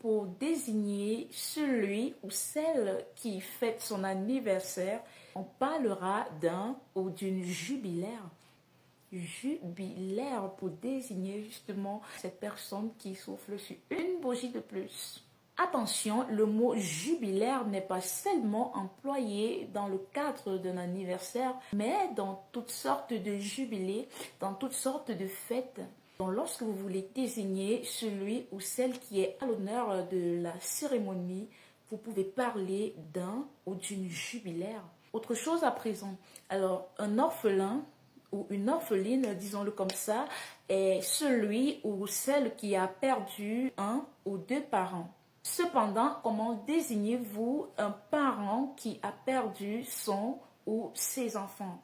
pour désigner celui ou celle qui fête son anniversaire. On parlera d'un ou d'une jubilaire. Jubilaire pour désigner justement cette personne qui souffle sur une bougie de plus. Attention, le mot jubilaire n'est pas seulement employé dans le cadre d'un anniversaire, mais dans toutes sortes de jubilés, dans toutes sortes de fêtes. Donc, lorsque vous voulez désigner celui ou celle qui est à l'honneur de la cérémonie, vous pouvez parler d'un ou d'une jubilaire. Autre chose à présent, alors un orphelin ou une orpheline, disons-le comme ça, est celui ou celle qui a perdu un ou deux parents. Cependant, comment désignez-vous un parent qui a perdu son ou ses enfants?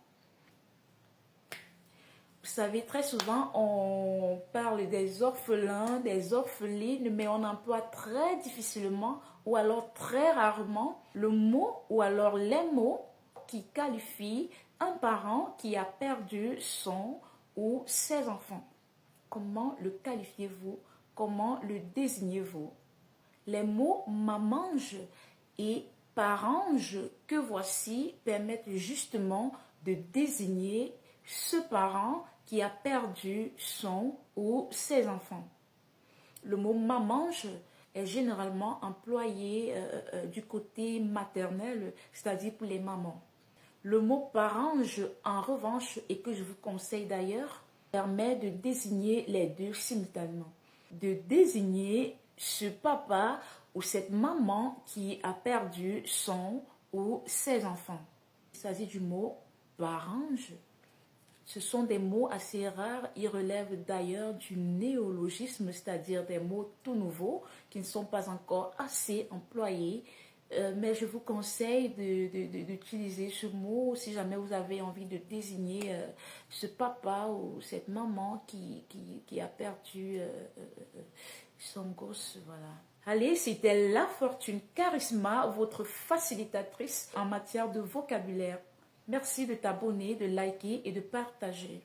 Vous savez, très souvent, on parle des orphelins, des orphelines, mais on emploie très difficilement ou alors très rarement le mot ou alors les mots qui qualifient un parent qui a perdu son ou ses enfants. Comment le qualifiez-vous? Comment le désignez-vous? Les mots mamange et parange que voici permettent justement de désigner ce parent qui a perdu son ou ses enfants. Le mot mamange est généralement employé du côté maternel, c'est-à-dire pour les mamans. Le mot parange, en revanche, et que je vous conseille d'ailleurs, permet de désigner les deux simultanément. De désigner ce papa ou cette maman qui a perdu son ou ses enfants. Il s'agit du mot parange. Ce sont des mots assez rares, ils relèvent d'ailleurs du néologisme, c'est-à-dire des mots tout nouveaux qui ne sont pas encore assez employés. Mais je vous conseille d'utiliser ce mot si jamais vous avez envie de désigner ce papa ou cette maman qui a perdu son gosse. Voilà. Allez, c'était La Fortune Charisma, votre facilitatrice en matière de vocabulaire. Merci de t'abonner, de liker et de partager.